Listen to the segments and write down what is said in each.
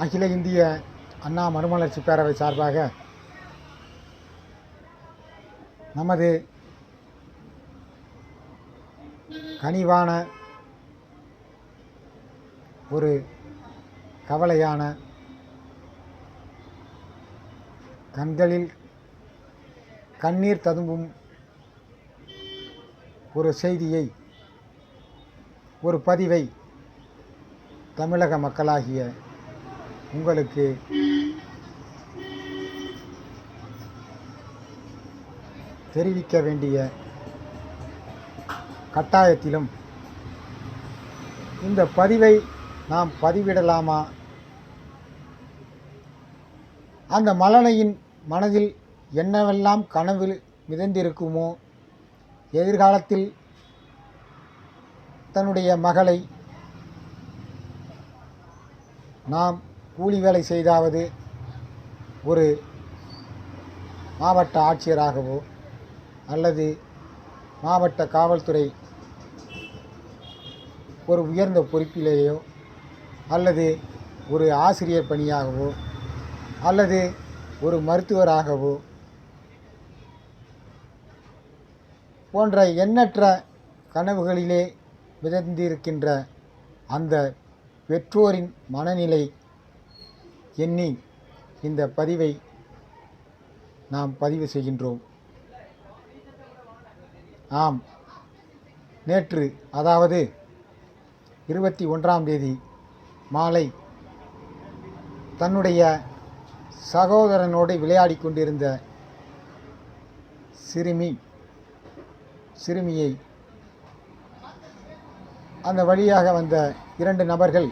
அகில இந்திய அண்ணா மறுமலர்ச்சி பேரவை சார்பாக நமது கனிவான ஒரு கவலையான கண்களில் கண்ணீர் ததும்பும் ஒரு செய்தியை, ஒரு பதிவை தமிழக மக்களாகிய உங்களுக்கு தெரிவிக்க வேண்டிய கட்டாயத்திலும் இந்த பதிவை நாம் பதிவிடலாமா, அந்த மலனையின் மனதில் என்னவெல்லாம் கனவு மிதந்திருக்குமோ, எதிர்காலத்தில் தன்னுடைய மகளை நாம் கூலி வேலை செய்தாவது ஒரு மாவட்ட ஆட்சியராகவோ அல்லது மாவட்ட காவல்துறை ஒரு உயர்ந்த பொறுப்பிலேயோ அல்லது ஒரு ஆசிரியர் பணியாகவோ அல்லது ஒரு மருத்துவராகவோ போன்ற எண்ணற்ற கனவுகளிலே மிதந்திருக்கின்ற அந்த பெற்றோரின் மனநிலை எண்ணி இந்த பதிவை நாம் பதிவு செய்கின்றோம். ஆம், நேற்று அதாவது 21ஆம் தேதி மாலை தன்னுடைய சகோதரனோடு விளையாடி கொண்டிருந்த சிறுமியை அந்த வழியாக வந்த 2 நபர்கள்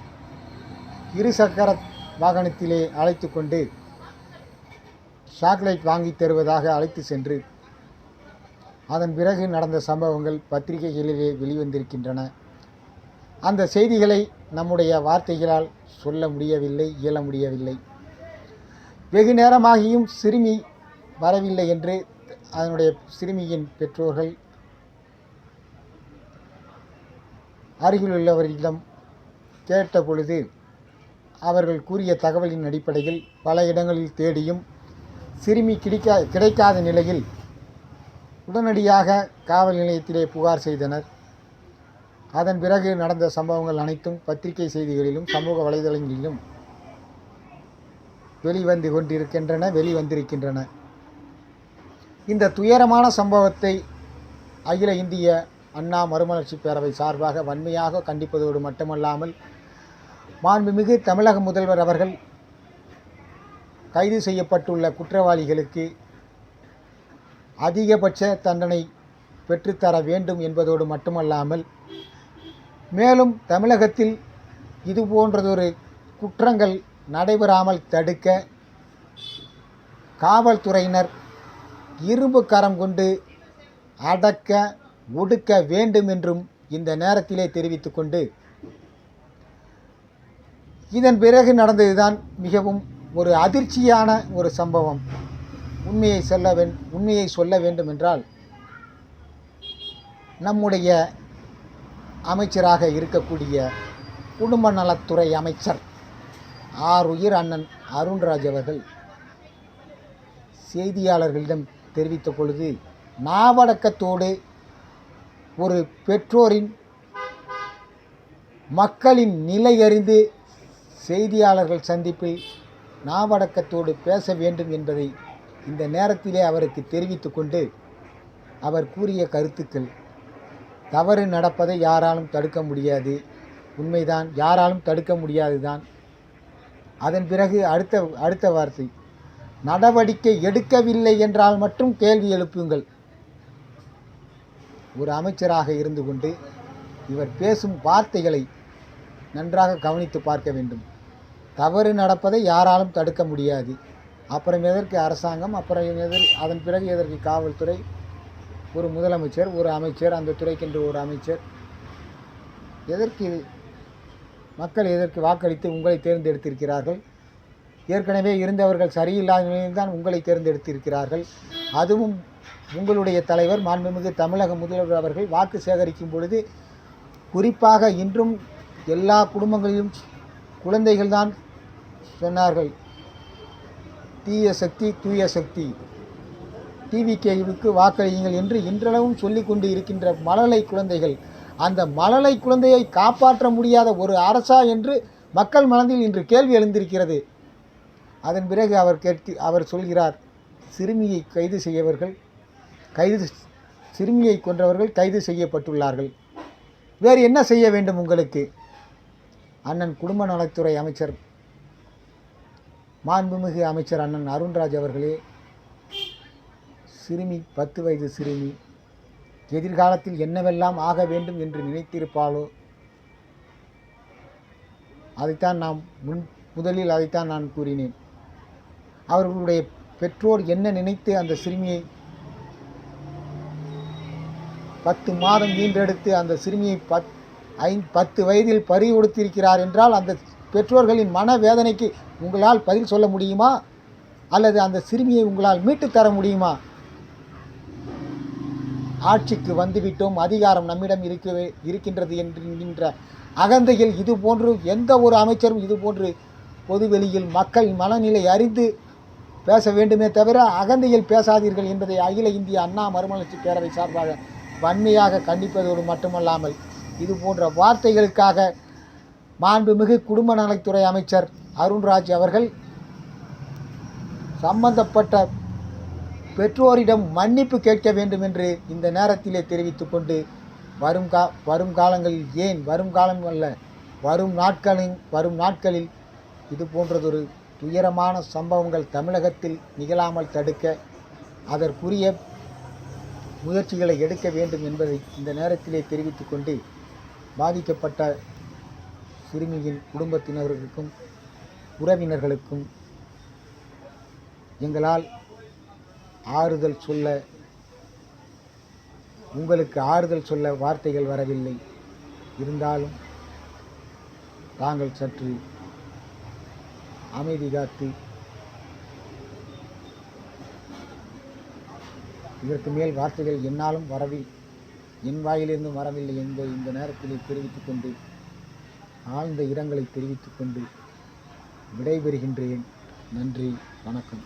இருசக்கர வாகனத்திலே அழைத்து கொண்டு சாக்லேட் வாங்கி தருவதாக அழைத்து சென்று அதன் பிறகு நடந்த சம்பவங்கள் பத்திரிகைகளிலே வெளிவந்திருக்கின்றன. அந்த செய்திகளை நம்முடைய வார்த்தைகளால் சொல்ல முடியவில்லை, இயல முடியவில்லை. வெகு நேரமாகியும் சிறுமி வரவில்லை என்று அதனுடைய சிறுமியின் பெற்றோர்கள் அருகிலுள்ளவர்களிடம் கேட்ட பொழுது அவர்கள் கூறிய தகவலின் அடிப்படையில் பல இடங்களில் தேடியும் சிறுமி கிடைக்காத நிலையில் உடனடியாக காவல் நிலையத்திலே புகார் செய்தனர். அதன் பிறகு நடந்த சம்பவங்கள் அனைத்தும் பத்திரிகை செய்திகளிலும் சமூக வலைதளங்களிலும் வெளிவந்திருக்கின்றன. இந்த துயரமான சம்பவத்தை அகில இந்திய அண்ணா மறுமலர்ச்சி பேரவை சார்பாக வன்மையாக கண்டிப்பதோடு மட்டுமல்லாமல், மாண்புமிகு தமிழக முதல்வர் அவர்கள் கைது செய்யப்பட்டுள்ள குற்றவாளிகளுக்கு அதிகபட்ச தண்டனை பெற்றுத்தர வேண்டும் என்பதோடு மட்டுமல்லாமல், மேலும் தமிழகத்தில் இது போன்றதொரு குற்றங்கள் நடைபெறாமல் தடுக்க காவல்துறையினர் இரும்பு கரம் கொண்டு அடக்க ஒடுக்க வேண்டும் என்றும் இந்த நேரத்திலே தெரிவித்து கொண்டு, இதன் பிறகு நடந்ததுதான் மிகவும் ஒரு அதிர்ச்சியான ஒரு சம்பவம். உண்மையை சொல்ல வேண்டும் என்றால், நம்முடைய அமைச்சராக இருக்கக்கூடிய குடும்ப நலத்துறை அமைச்சர் ஆருயிர் அண்ணன் அருண்ராஜ் அவர்கள் செய்தியாளர்களிடம் தெரிவித்த பொழுது, நாவடக்கத்தோடு ஒரு பெற்றோரின் மக்களின் நிலை அறிந்து செய்தியாளர்கள் சந்திப்பில் நாவடக்கத்தோடு பேச வேண்டும் என்பதை இந்த நேரத்திலே அவருக்கு தெரிவித்து கொண்டு, அவர் கூறிய கருத்துக்கள், தவறு நடப்பதை யாராலும் தடுக்க முடியாது, உண்மைதான், யாராலும் தடுக்க முடியாதுதான். அதன் பிறகு அடுத்த வார்த்தை, நடவடிக்கை எடுக்கவில்லை என்றால் மட்டும் கேள்வி எழுப்புங்கள். ஒரு அமைச்சராக இருந்து கொண்டு இவர் பேசும் வார்த்தைகளை நன்றாக கவனித்து பார்க்க வேண்டும். தவறு நடப்பதை யாராலும் தடுக்க முடியாது, அப்புறம் எதற்கு அரசாங்கம், அதன் பிறகு எதற்கு காவல்துறை, ஒரு முதலமைச்சர், ஒரு அமைச்சர், அந்த துறைக்கென்று ஒரு அமைச்சர், எதற்கு மக்கள் எதற்கு வாக்களித்து உங்களை தேர்ந்தெடுத்திருக்கிறார்கள்? ஏற்கனவே இருந்தவர்கள் சரியில்லாத நிலையில்தான் உங்களை தேர்ந்தெடுத்திருக்கிறார்கள். அதுவும் உங்களுடைய தலைவர் மாண்புமிகு தமிழக முதல்வர் அவர்கள் வாக்கு சேகரிக்கும் பொழுது குறிப்பாக இன்றும் எல்லா குடும்பங்களிலும் குழந்தைகள்தான் சொன்னார்கள், தீய சக்தி தூய சக்தி, டிவிகேவுக்கு வாக்களியுங்கள் என்று இன்றளவும் சொல்லிக் கொண்டு இருக்கின்ற மழலை குழந்தைகள், அந்த மழலை குழந்தையை காப்பாற்ற முடியாத ஒரு அரசா என்று மக்கள் மனதில் இன்று கேள்வி எழுந்திருக்கிறது. அதன் பிறகு அவர் சொல்கிறார், சிறுமியை சிறுமியை கொன்றவர்கள் கைது செய்யப்பட்டுள்ளார்கள். வேறு என்ன செய்ய வேண்டும் உங்களுக்கு? அண்ணன் குடும்ப நலத்துறை அமைச்சர், மாண்புமிகு அமைச்சர் அண்ணன் அருண்ராஜ் அவர்களே, சிறுமி 10 வயது சிறுமி எதிர்காலத்தில் என்னவெல்லாம் ஆக வேண்டும் என்று நினைத்திருப்பாளோ, அதைத்தான் முதலில் அதைத்தான் நான் கூறினேன். அவர்களுடைய பெற்றோர் என்ன நினைத்து அந்த சிறுமியை 10 மாதம் ஈன்றெடுத்து அந்த சிறுமியை 10 வயதில் பறி கொடுத்திருக்கிறார் என்றால் அந்த பெற்றோர்களின் மனவேதனைக்கு உங்களால் பதில் சொல்ல முடியுமா? அல்லது அந்த சிறுமியை உங்களால் மீட்டு தர முடியுமா? ஆட்சிக்கு வந்துவிட்டோம், அதிகாரம் நம்மிடம் இருக்கின்றது என்கின்ற அகந்தையில் இதுபோன்று எந்த ஒரு அமைச்சரும் இதுபோன்று பொதுவெளியில் மக்கள் மனநிலை அறிந்து பேச வேண்டுமே தவிர அகந்தையில் பேசாதீர்கள் என்பதை அகில இந்திய அண்ணா மறுமலர்ச்சி பேரவை சார்பாக வன்மையாக கண்டிப்பதோடு மட்டுமல்லாமல், இது போன்ற வார்த்தைகளுக்காக மாண்புமிகு குடும்ப நலத்துறை அமைச்சர் அருண்ராஜ் அவர்கள் சம்பந்தப்பட்ட பெற்றோரிடம் மன்னிப்பு கேட்க வேண்டும் என்று இந்த நேரத்திலே தெரிவித்துக் கொண்டு, வரும் காலங்களில், ஏன் வரும் காலம் அல்ல, வரும் நாட்களில் இது போன்றதொரு துயரமான சம்பவங்கள் தமிழகத்தில் நிகழாமல் தடுக்க அதற்குரிய முயற்சிகளை எடுக்க வேண்டும் என்பதை இந்த நேரத்திலே தெரிவித்துக் கொண்டு, பாதிக்கப்பட்ட சிறுமியின் குடும்பத்தினர்களுக்கும் உறவினர்களுக்கும் எங்களால் உங்களுக்கு ஆறுதல் சொல்ல வார்த்தைகள் வரவில்லை. இருந்தாலும் தாங்கள் சற்று அமைதி காத்து இதற்கு மேல் வார்த்தைகள் என்னாலும் என் வாயிலிருந்து வரவில்லை என்பதை இந்த நேரத்தில் தெரிவித்துக் கொண்டு, ஆழ்ந்த இரங்கலை தெரிவித்துக் கொண்டு விடைபெறுகின்றேன். நன்றி, வணக்கம்.